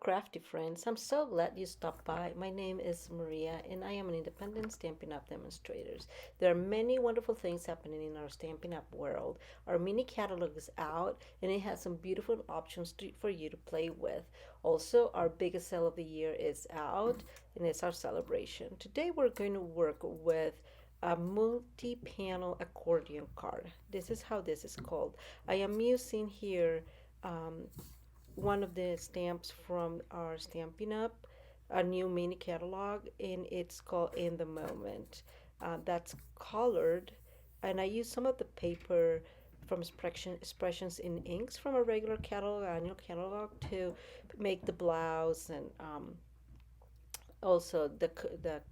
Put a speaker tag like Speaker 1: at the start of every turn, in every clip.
Speaker 1: crafty friends. I'm so glad you stopped by. My name is Maria, and I am an independent Stampin' Up! Demonstrator. There are many wonderful things happening in our Stampin' Up! World. Our mini catalog is out, and it has some beautiful options for you to play with. Also, our biggest sale of the year is out, and it's our celebration. Today, we're going to work with a multi-panel accordion card. This is how this is called. I am using here um, one of the stamps from our Stampin' Up, a new mini catalog, and it's called In the Moment. That's colored, and I use some of the paper from Expressions in Inks from a regular catalog, annual catalog, to make the blouse and also the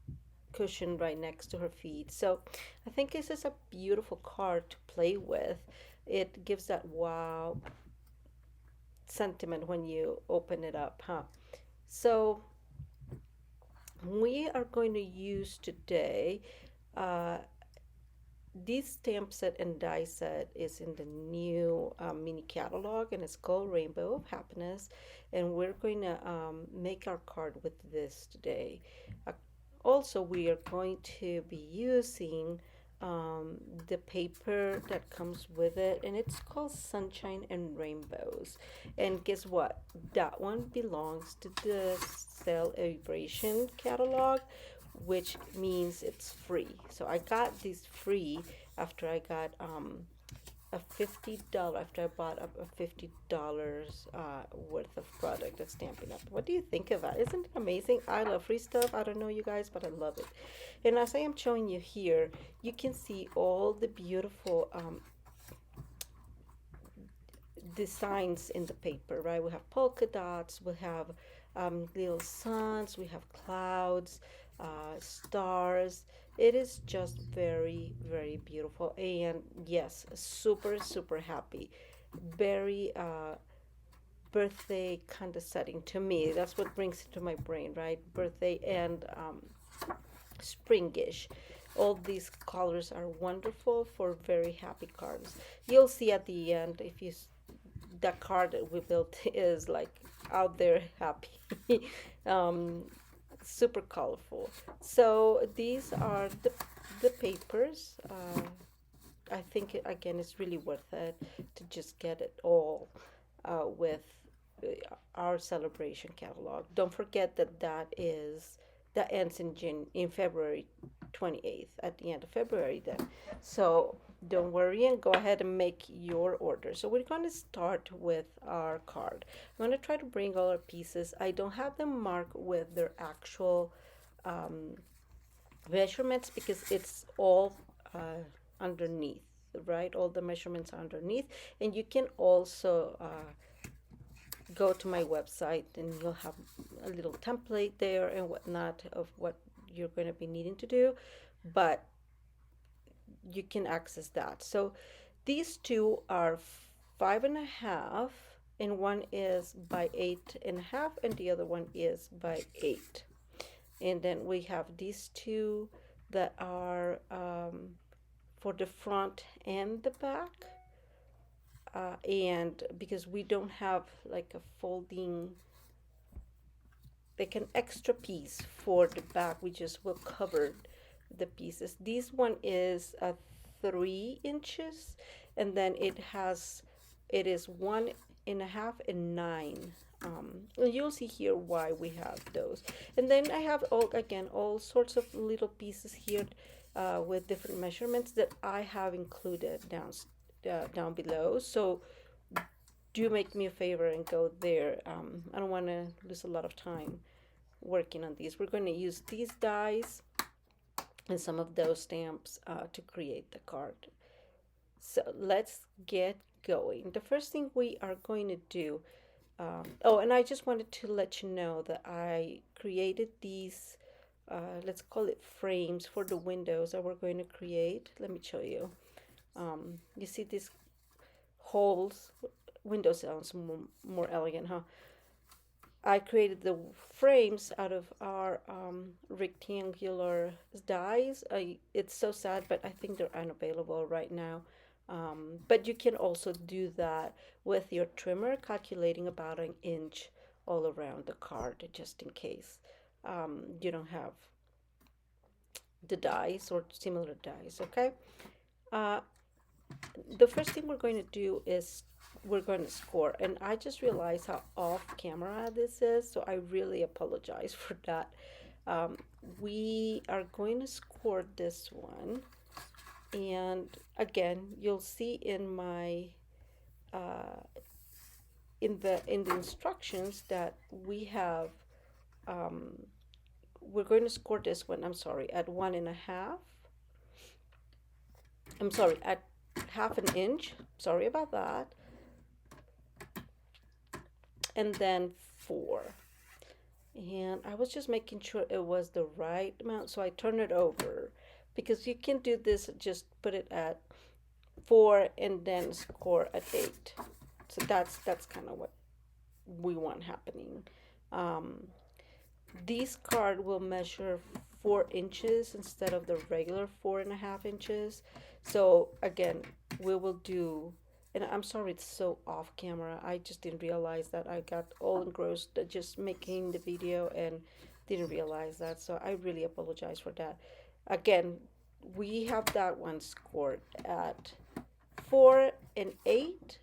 Speaker 1: cushion right next to her feet. So I think this is a beautiful card to play with. It gives that wow sentiment when you open it up, huh? So we are going to use today uh, this stamp set and die set is in the new mini catalog, and it's called Rainbow of Happiness, and we're going to make our card with this today. Uh, Also, we are going to be using the paper that comes with it, and it's called Sunshine and Rainbows. And guess what? That one belongs to the Sale-A-Bration catalog, which means it's free. So I got this free after I got a $50 after I bought a $50 worth of product at Stampin' Up. What do you think of that? Isn't it amazing? I love free stuff. I don't know you guys, but I love it. And as I am showing you here, you can see all the beautiful designs in the paper, right? We have polka dots, we have little suns, we have clouds, stars. It is just very, very beautiful. And yes, super, super happy. Very birthday kind of setting to me. That's what brings it to my brain, right? Birthday and springish. All these colors are wonderful for very happy cards. You'll see at the end if you the card that we built is like out there happy. um, Super colorful. So these are the papers. I think again it's really worth it to just get it all with our celebration catalog. Don't forget that that ends in February 28th, at the end of February then. So don't worry and go ahead and make your order. So we're going to start with our card. I'm going to try to bring all our pieces. I don't have them marked with their actual um, measurements because it's all underneath, right? All the measurements are underneath. And you can also go to my website and you'll have a little template there and whatnot of what you're going to be needing to do. But you can access that. So these two are 5.5, and one is by 8.5, and the other one is by 8. And then we have these two that are for the front and the back. And because we don't have like a folding, like an extra piece for the back, we just will cover the pieces. This one is 3 inches, and then it is 1.5 and 9. And you'll see here why we have those. And then I have all sorts of little pieces here with different measurements that I have included down below. So do make me a favor and go there. I don't want to lose a lot of time working on these. We're going to use these dies and some of those stamps to create the card. So let's get going. The first thing we are going to do, oh, and I just wanted to let you know that I created these, let's call it frames for the windows that we're going to create. Let me show you. You see these holes? Window sounds more elegant, huh? I created the frames out of our rectangular dies. It's so sad, but I think they're unavailable right now. But you can also do that with your trimmer, calculating about an inch all around the card just in case you don't have the dies or similar dies. Okay, uh, the first thing we're going to do is we're going to score, and I just realized how off camera this is, so I really apologize for that. um, we are going to score this one, and again you'll see in my uh, in the instructions that we have um, we're going to score this one, I'm sorry, at 1.5, I'm sorry, at 1/2 inch, sorry about that, and then 4. And I was just making sure it was the right amount, so I turn it over, because you can do this, just put it at 4 and then score at 8. So that's kind of what we want happening. Um, this card will measure 4 inches instead of the regular 4.5 inches. So again, we will do, and I'm sorry it's so off camera. I just didn't realize that. I got all engrossed just making the video and didn't realize that. So I really apologize for that. Again, we have that one scored at 4 and 8.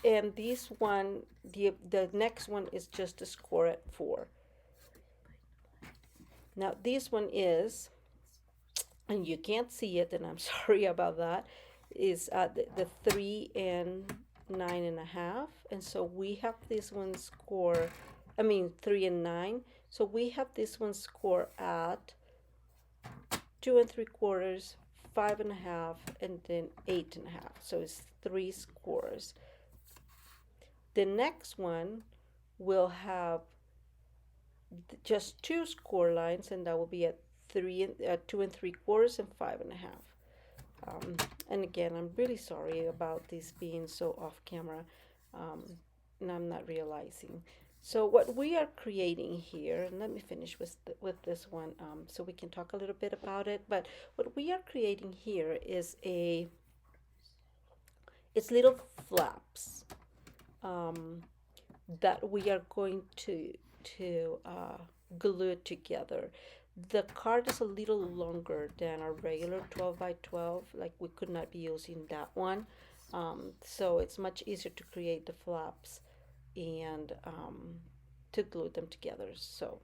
Speaker 1: And this one, the next one is just a score at 4. Now this one is, and you can't see it, and I'm sorry about that, is the 3 and 9.5, and so we have this one score, I mean 3 and 9, so we have this one score at 2 3/4, 5.5, and then 8.5, so it's 3 scores. The next one will have just 2 score lines, and that will be at 2 3/4 and 5.5. And again, I'm really sorry about this being so off camera, and I'm not realizing. So what we are creating here, and let me finish with this one, so we can talk a little bit about it. But what we are creating here is it's little flaps that we are going to glue together. The card is a little longer than a regular 12 by 12, like we could not be using that one. So it's much easier to create the flaps and to glue them together. So,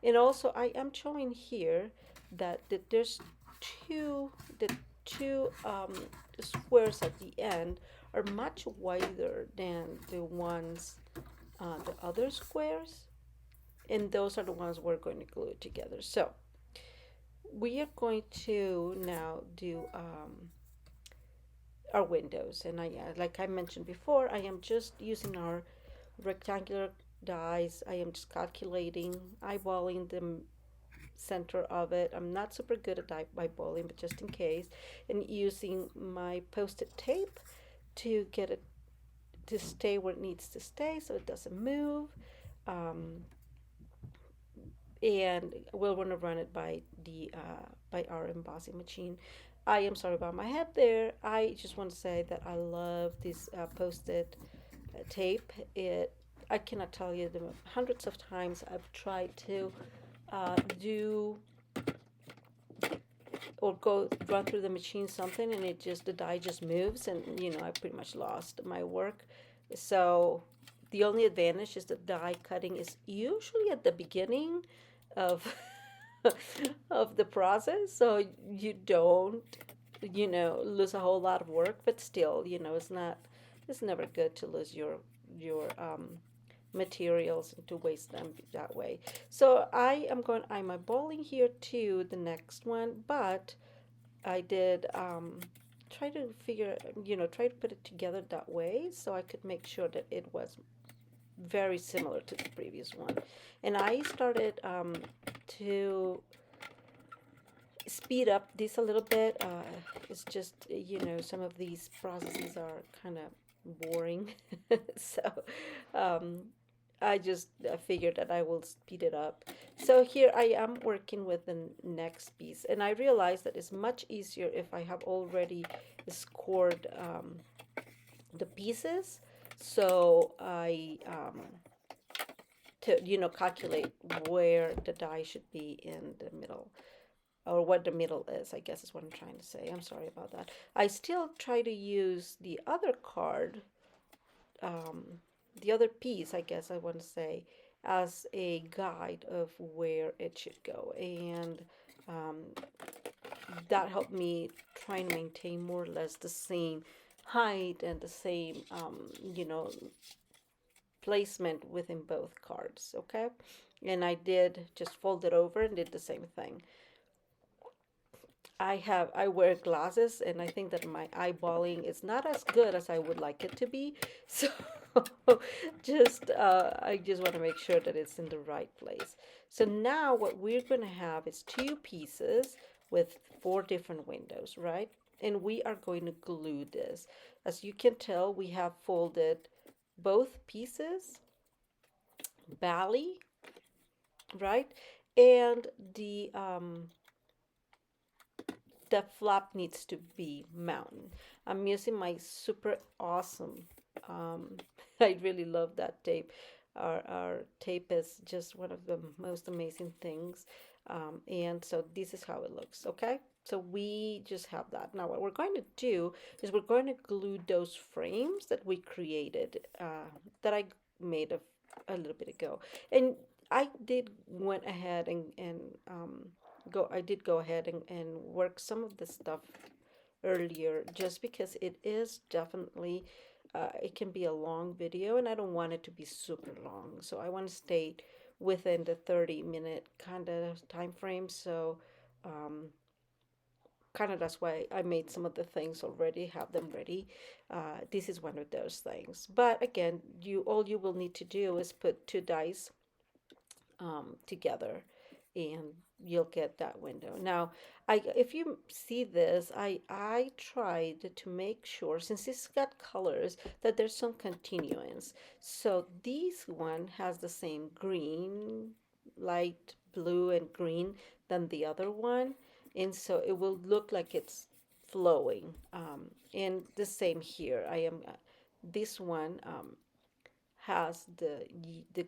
Speaker 1: and also I am showing here that there's the two squares at the end are much wider than the ones, the other squares, and those are the ones we're going to glue together. So we are going to now do our windows, and like I mentioned before, I am just using our rectangular dies. I am just calculating, eyeballing the center of it. I'm not super good at eyeballing, but just in case, and using my post-it tape to get it to stay where it needs to stay so it doesn't move. And we'll want to run it by our embossing machine. I am sorry about my head there. I just want to say that I love this post-it tape. I cannot tell you the hundreds of times I've tried to do or go run through the machine something, and the die just moves, and I pretty much lost my work. So the only advantage is that die cutting is usually at the beginning of of the process, so you don't lose a whole lot of work, but still, it's never good to lose your materials and to waste them that way. So I'm eyeballing here to the next one, but I did try to try to put it together that way so I could make sure that it was very similar to the previous one. And I started to speed up this a little bit. It's just, some of these processes are kind of boring. So I just figured that I will speed it up. So here I am working with the next piece, and I realized that it's much easier if I have already scored the pieces. So I to calculate where the die should be in the middle, or what the middle is, I guess is what I'm trying to say. I'm sorry about that. I still try to use the other card, um, the other piece, I guess I want to say, as a guide of where it should go. And um, that helped me try and maintain more or less the same height and the same, placement within both cards, okay? And I did just fold it over and did the same thing. I wear glasses, and I think that my eyeballing is not as good as I would like it to be. So just I just want to make sure that it's in the right place. So now what we're going to have is two pieces with four different windows, right? And we are going to glue this. As you can tell, we have folded both pieces, belly, right? And the flap needs to be mountain. I'm using my super awesome, um, I really love that tape. Our tape is just one of the most amazing things. And so this is how it looks, okay? So we just have that. Now what we're going to do is we're going to glue those frames that we created, that I made a little bit ago. And I did went ahead and I did go ahead and work some of the stuff earlier, just because it is definitely it can be a long video, and I don't want it to be super long, so I want to stay within the 30-minute kind of time frame. So um, kind of that's why I made some of the things already, have them ready. This is one of those things, but again, all you will need to do is put two dice together, and you'll get that window. Now, if you see this, I tried to make sure, since it's got colors, that there's some continuance. So this one has the same green, light blue and green than the other one, and so it will look like it's flowing. And the same here. This one has the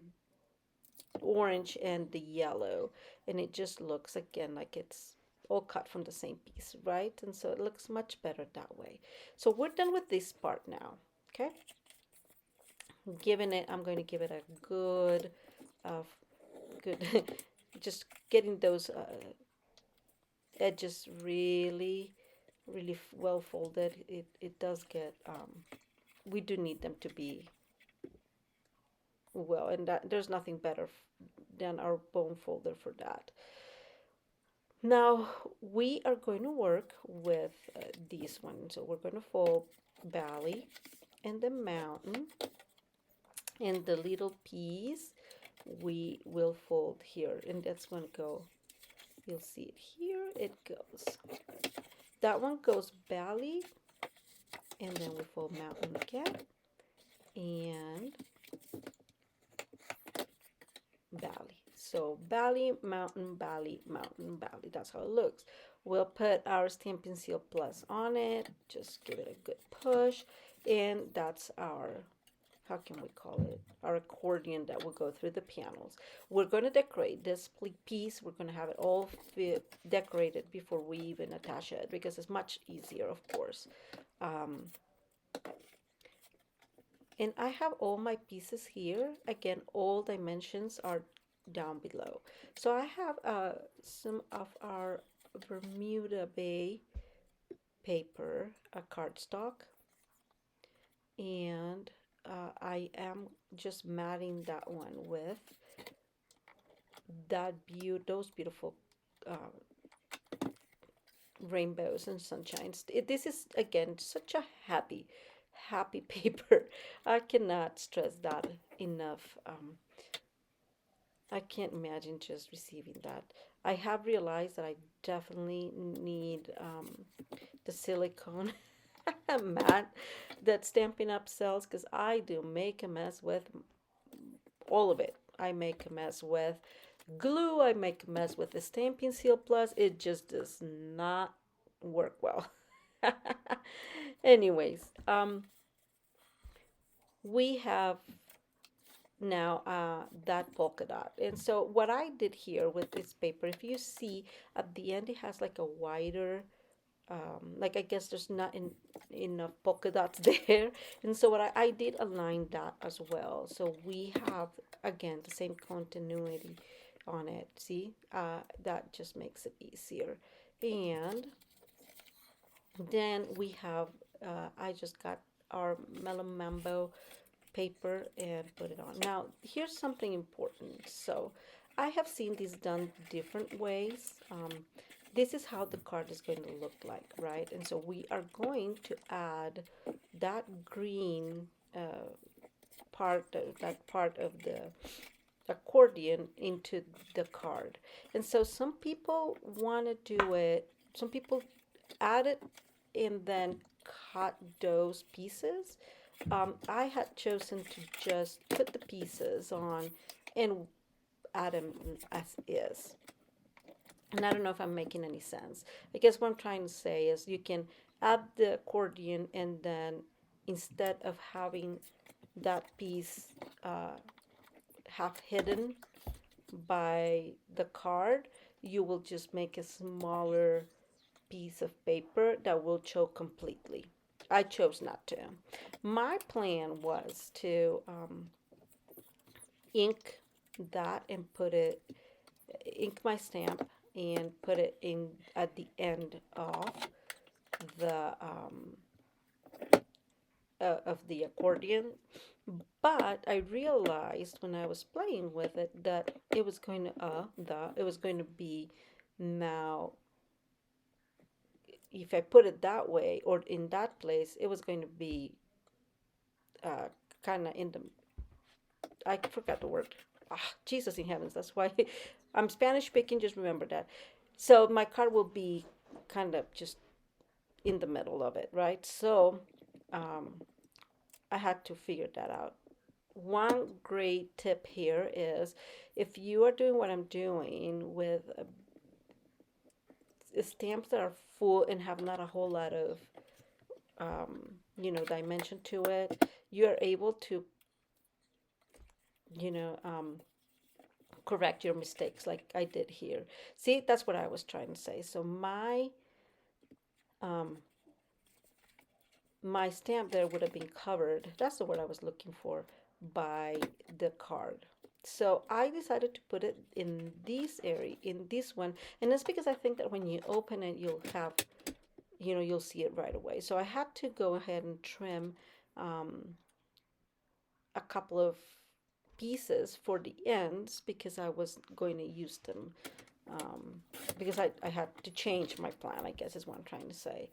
Speaker 1: orange and the yellow, and it just looks again like it's all cut from the same piece, right? And so it looks much better that way. So we're done with this part now, okay? I'm going to give it a good uh, good just getting those edges really well folded. It does get we do need them to be well, and that there's nothing better than our bone folder for that. Now we are going to work with this one. So we're going to fold valley and the mountain, and the little piece we will fold here, and that's going to go, you'll see it here, it goes, that one goes valley, and then we fold mountain again, and valley. So valley, mountain, valley, mountain, valley. That's how it looks. We'll put our Stampin' Seal Plus on it. Just give it a good push. And that's our, how can we call it? Our accordion that will go through the panels. We're going to decorate this piece. We're going to have it all decorated before we even attach it, because it's much easier, of course. And I have all my pieces here. Again, all dimensions are down below. So I have some of our Bermuda Bay paper, a cardstock, and I am just matting that one with those beautiful rainbows and sunshines. This is again such a happy paper. I cannot stress that enough. I can't imagine just receiving that. I have realized that I definitely need the silicone mat that Stampin' Up sells, because I do make a mess with all of it. I make a mess with glue. I make a mess with the Stampin' Seal Plus. It just does not work well. Anyways, we have now that polka dot. And so what I did here with this paper, if you see at the end, it has like a wider, like I guess there's not enough polka dots there. And so what I did align that as well. So we have, again, the same continuity on it. See, that just makes it easier. And then we have, I just got our Mellow Mambo paper and put it on. Now, here's something important. So I have seen this done different ways. This is how the card is going to look like, right? And so we are going to add that green that part of the accordion into the card. And so some people want to do it, some people add it and then cut those pieces. I had chosen to just put the pieces on and add them as is. And I don't know if I'm making any sense. I guess what I'm trying to say is you can add the accordion and then instead of having that piece half hidden by the card, you will just make a smaller piece of paper that will show completely. I chose not to. My plan was to ink that and ink my stamp and put it in at the end of the accordion. But I realized when I was playing with it that it was going to be now, if I put it that way or in that place, it was going to be kind of in the, I forgot the word. Jesus in heavens, that's why I'm Spanish speaking, just remember that. So my card will be kind of just in the middle of it, right? So I had to figure that out. One great tip here is if you are doing what I'm doing with stamps that are full and have not a whole lot of dimension to it, you're able to correct your mistakes like I did here. See, that's what I was trying to say. So um, my stamp there would have been covered, that's the word I was looking for, by the card. So I decided to put it in this area, in this one, and that's because I think that when you open it, you'll have, you'll see it right away. So I had to go ahead and trim a couple of pieces for the ends because I was going to use them because I had to change my plan, I guess is what I'm trying to say.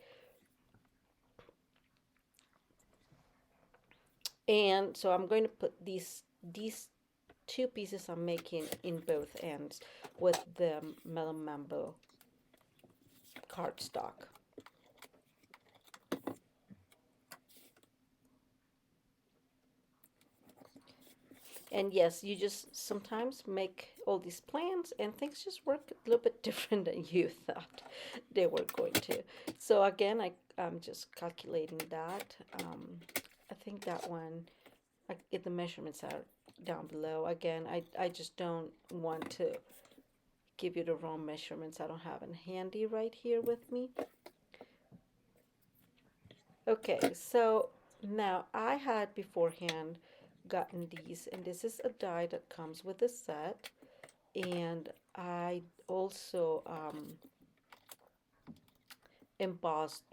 Speaker 1: And so I'm going to put these two pieces I'm making in both ends with the Mellow Mambo cardstock. And yes, you just sometimes make all these plans and things just work a little bit different than you thought they were going to. So again, I'm just calculating that. I think that one, the measurements are down below. Again, I just don't want to give you the wrong measurements. I don't have them handy right here with me. Okay, so now I had beforehand gotten these, and this is a die that comes with a set, and I also embossed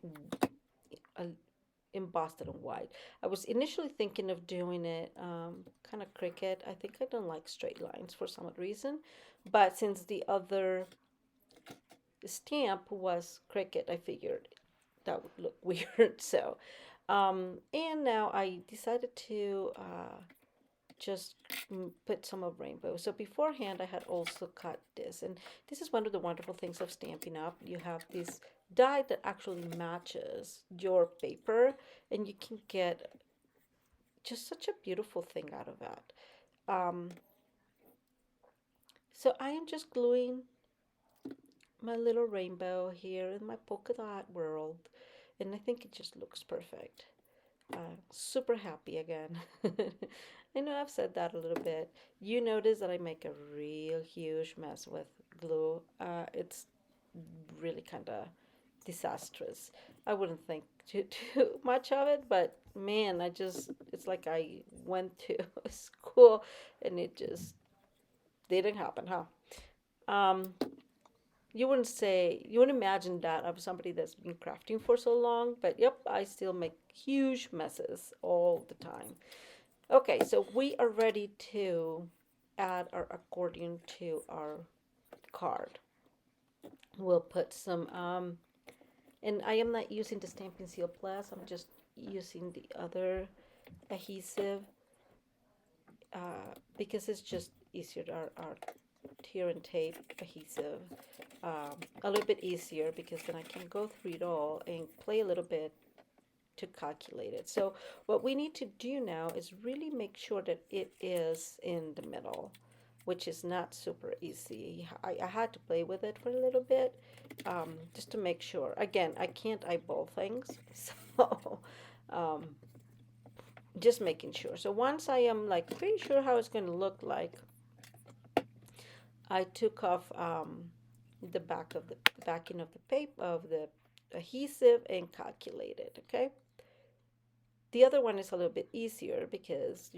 Speaker 1: embossed it in white. I was initially thinking of doing it kind of cricket. I think I don't like straight lines for some reason, but since the other stamp was cricket, I figured that would look weird. So, and now I decided to just put some of rainbow. So beforehand I had also cut this, and this is one of the wonderful things of Stampin' Up. You have this die that actually matches your paper, and you can get just such a beautiful thing out of that. Um, so I am just gluing my little rainbow here in my polka dot world, and I think it just looks perfect. Super happy again. I know I've said that a little bit. You notice that I make a real huge mess with glue. It's really kind of disastrous. I wouldn't think too much of it, but man, it's like I went to school and it just didn't happen, huh? Um, you wouldn't imagine that of somebody that's been crafting for so long, but yep, I still make huge messes all the time. Okay, so we are ready to add our accordion to our card. We'll put some, and I am not using the Stampin' Seal Plus, I'm just using the other adhesive because it's just easier. Our tear and tape adhesive a little bit easier because then I can go through it all and play a little bit to calculate it. So what we need to do now is really make sure that it is in the middle, which is not super easy. I had to play with it for a little bit just to make sure. Again, I can't eyeball things, so um, just making sure. So once I am like pretty sure how it's going to look like, I took off the backing of the paper of the adhesive and calculated. Okay. The other one is a little bit easier because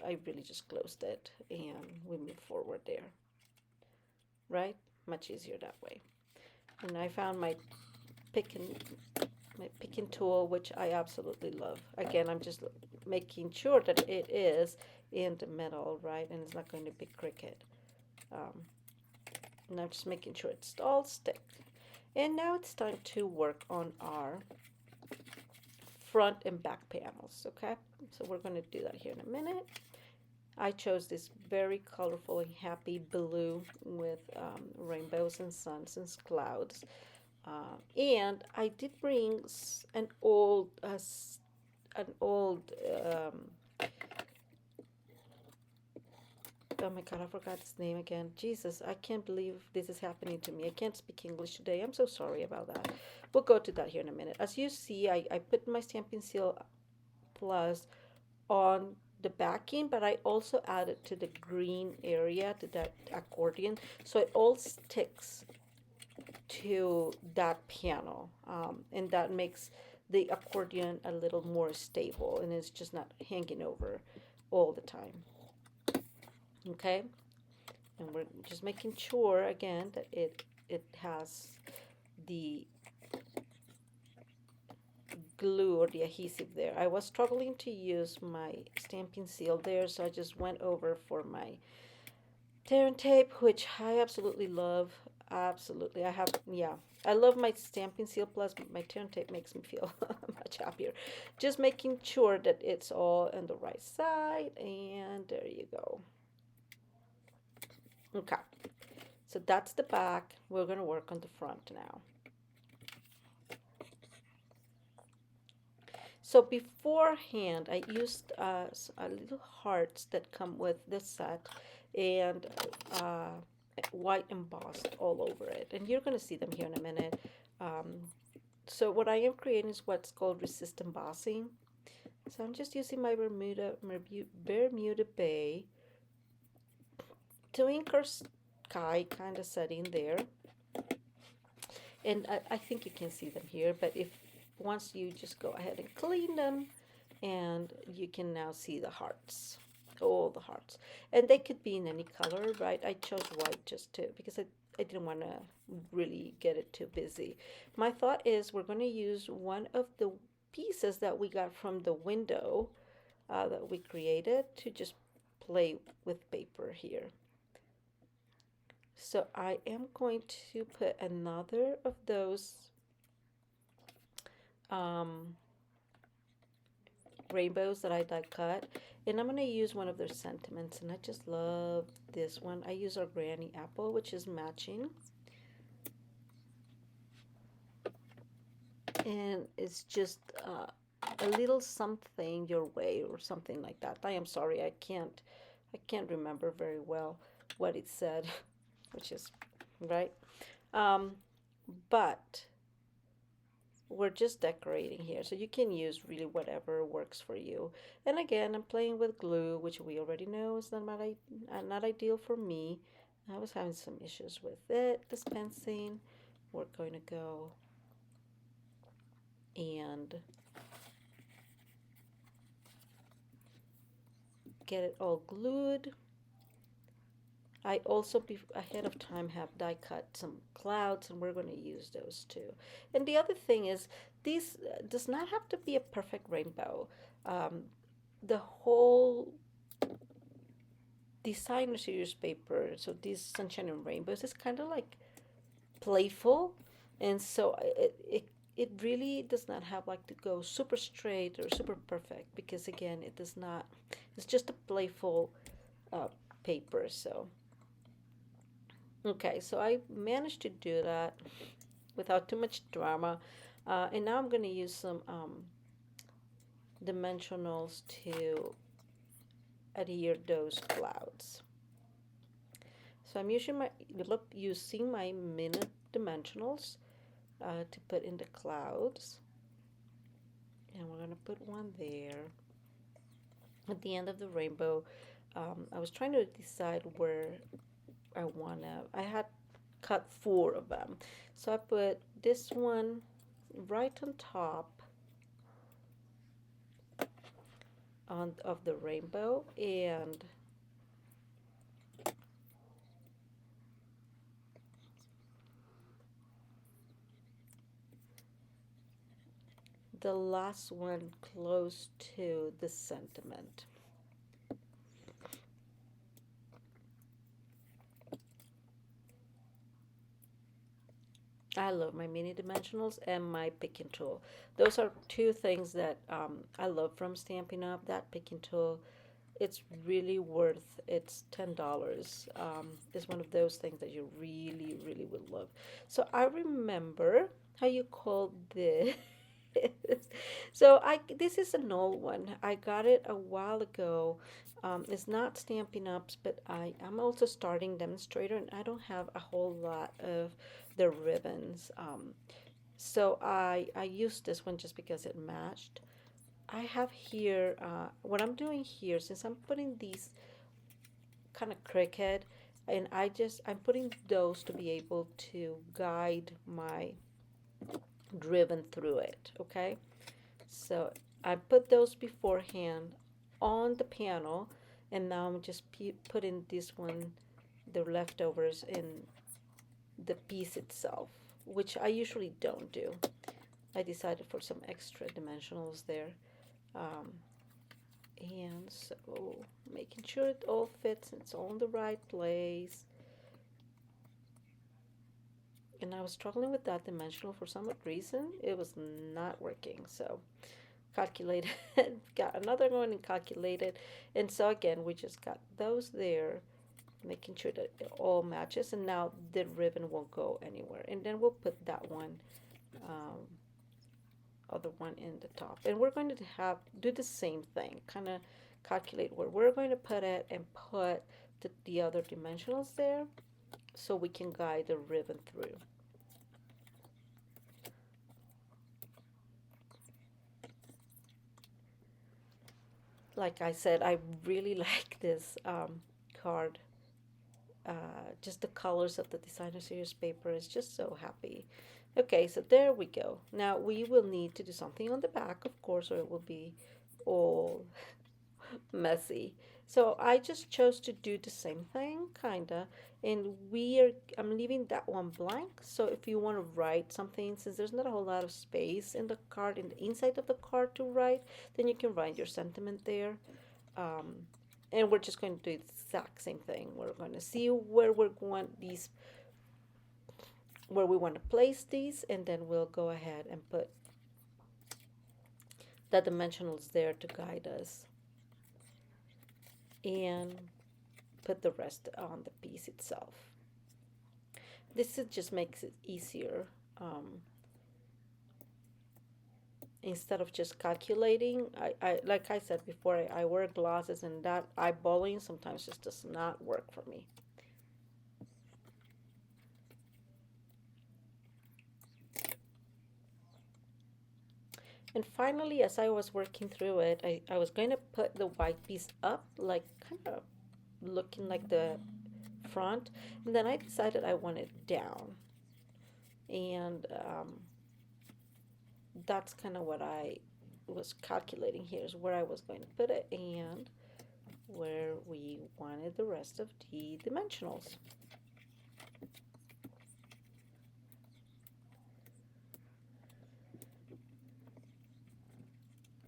Speaker 1: I really just closed it and we move forward there, right? Much easier that way. And I found picking my picking tool, which I absolutely love. Again, I'm just making sure that it is in the middle, right? And it's not going to be crooked. And I'm just making sure it's all stick. And now it's time to work on our front and back panels, okay? So we're going to do that here in a minute. I chose this very colorful and happy blue with rainbows and suns and clouds. And I did bring an old oh my god, I forgot his name again. Jesus, I can't believe this is happening to me. I can't speak English today. I'm so sorry about that. We'll go to that here in a minute. As you see, I put my Stampin' Seal Plus on the backing, but I also added to the green area, to that accordion, so it all sticks to that panel. And that makes the accordion a little more stable and it's just not hanging over all the time. Okay, and we're just making sure again that it has the glue or the adhesive there. I was struggling to use my Stampin' Seal there, so I just went over for my tear and tape, which I absolutely love. Absolutely, I love my Stampin' Seal Plus, but my tear and tape makes me feel much happier. Just making sure that it's all on the right side, and there you go. Okay, so that's the back. We're going to work on the front now. So beforehand, I used little hearts that come with this set and white embossed all over it. And you're going to see them here in a minute. So what I am creating is what's called resist embossing. So I'm just using my Bermuda Bay to ink our sky kind of setting there. And I think you can see them here, but if once you just go ahead and clean them, and you can now see the hearts, all the hearts, and they could be in any color, right? I chose white just to because I didn't want to really get it too busy. My thought is we're going to use one of the pieces that we got from the window that we created to just play with paper here. So I am going to put another of those rainbows that I die cut, and I'm going to use one of their sentiments, and I just love this one. I use our Granny Apple, which is matching, and it's just a little something your way or something like that. I am sorry, I can't I can't remember very well what it said, which is right. Um, but we're just decorating here, so you can use really whatever works for you. And again, I'm playing with glue, which we already know is not ideal for me. I was having some issues with it dispensing. We're going to go and get it all glued. I also, ahead of time, have die cut some clouds, and we're going to use those too. And the other thing is, this does not have to be a perfect rainbow. Um, the whole designer series paper, so these sunshine and rainbows, is kind of like playful, and so it really does not have like to go super straight or super perfect, because again, it does not. It's just a playful uh, paper. So okay, so I managed to do that without too much drama. And now I'm going to use some dimensionals to adhere those clouds. So I'm using my mini dimensionals to put in the clouds. And we're going to put one there. At the end of the rainbow, I was trying to decide where I had cut 4 of them. So I put this one right on top of the rainbow, and the last one close to the sentiment. I love my mini dimensionals and my picking tool. Those are two things that I love from Stampin' Up. That picking tool, it's really worth. It's $10. It's one of those things that you really, really would love. So I remember how you called this. So this is an old one. I got it a while ago. It's not Stampin' Ups, but I'm also starting demonstrator, and I don't have a whole lot of the ribbons. So I used this one just because it matched. I have here, what I'm doing here, since I'm putting these kind of crooked, and I'm putting those to be able to guide my ribbon through it, okay? So I put those beforehand on the panel, and now I'm just putting this one, the leftovers, in the piece itself, which I usually don't do. I decided for some extra dimensionals there. Um, and so making sure it all fits and it's all in the right place. And I was struggling with that dimensional for some reason. It was not working. So calculated, got another one and calculated. And so again, we just got those there, making sure that it all matches. And now the ribbon won't go anywhere. And then we'll put that one, other one in the top. And we're going to do the same thing, kind of calculate where we're going to put it and put the other dimensionals there so we can guide the ribbon through. Like I said, I really like this card. Just the colors of the designer series paper is just so happy. Okay, so there we go. Now we will need to do something on the back, of course, or it will be all messy. So I just chose to do the same thing, kinda, and I'm leaving that one blank. So if you want to write something, since there's not a whole lot of space in the card, in the inside of the card to write, then you can write your sentiment there. Um, and we're just going to do the exact same thing. We're going to see where where we want to place these, and then we'll go ahead and put the dimensionals there to guide us, and put the rest on the piece itself. Just makes it easier. instead of just calculating. I like I said before, I wear glasses, and that eyeballing sometimes just does not work for me. And finally, as I was working through it, I was going to put the white piece up, like kind of looking like the front, and then I decided I want it down. And that's kind of what I was calculating here is where I was going to put it and where we wanted the rest of the dimensionals.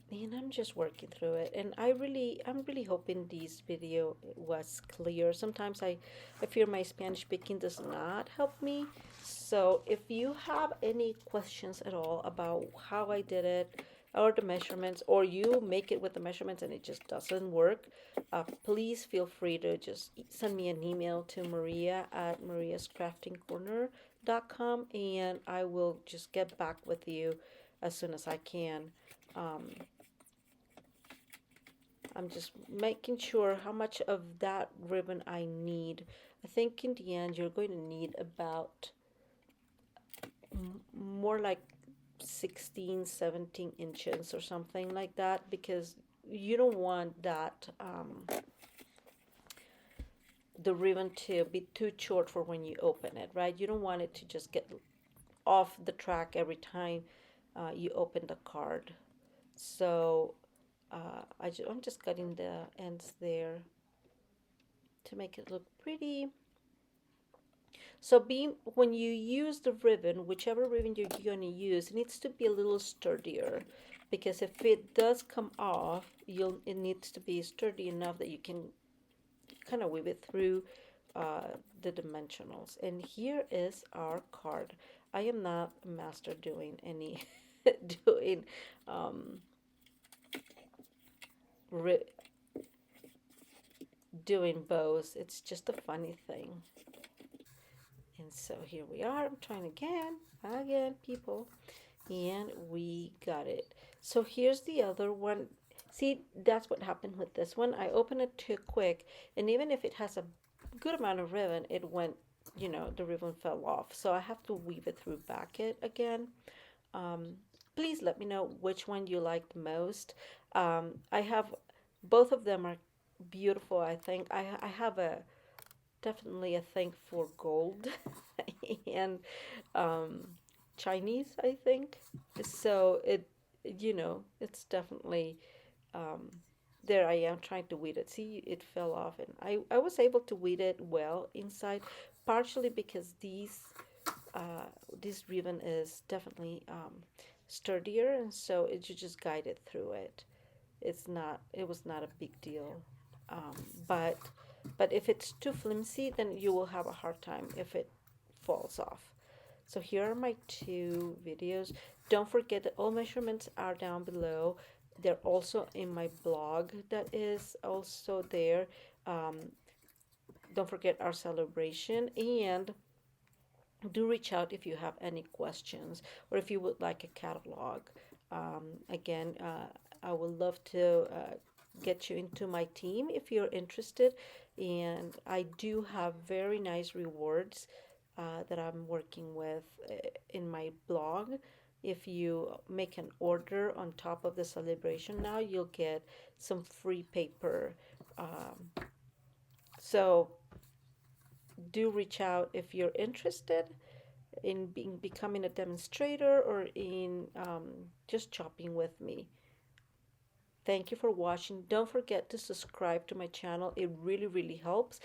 Speaker 1: And I'm just working through it, and I'm really hoping this video was clear. Sometimes I fear my Spanish speaking does not help me. So if you have any questions at all about how I did it or the measurements, or you make it with the measurements and it just doesn't work, please feel free to just send me an email to Maria at mariascraftingcorner.com, and I will just get back with you as soon as I can. Um, I'm just making sure how much of that ribbon I need. I think in the end you're going to need about more like 16, 17 inches or something like that, because you don't want that the ribbon to be too short for when you open it, right? You don't want it to just get off the track every time you open the card. So I'm just cutting the ends there to make it look pretty. So when you use the ribbon, whichever ribbon you're going to use, it needs to be a little sturdier, because if it does come off, it needs to be sturdy enough that you can kind of weave it through the dimensionals. And here is our card. I am not a master doing any doing um, ri- doing bows. It's just a funny thing. And so here we are. I'm trying again, people. And we got it. So here's the other one. See, that's what happened with this one. I opened it too quick, and even if it has a good amount of ribbon, it went, the ribbon fell off. So I have to weave it through back it again. Um, Please let me know which one you like the most. I have both of them are beautiful. I think I have a definitely a thing for gold and um, Chinese, I think. So it's definitely um, there I am trying to weed it. See, it fell off, and I was able to weed it well inside, partially because this ribbon is definitely sturdier, and so you just guide it through it. It was not a big deal. But if it's too flimsy, then you will have a hard time if it falls off. So here are my two videos. Don't forget that all measurements are down below. They're also in my blog that is also there. Um, don't forget our celebration, and do reach out if you have any questions or if you would like a catalog. Again, I would love to get you into my team if you're interested. And I do have very nice rewards that I'm working with in my blog. If you make an order on top of the celebration now, you'll get some free paper. So do reach out if you're interested in becoming a demonstrator or in just shopping with me. Thank you for watching. Don't forget to subscribe to my channel. It really, really helps.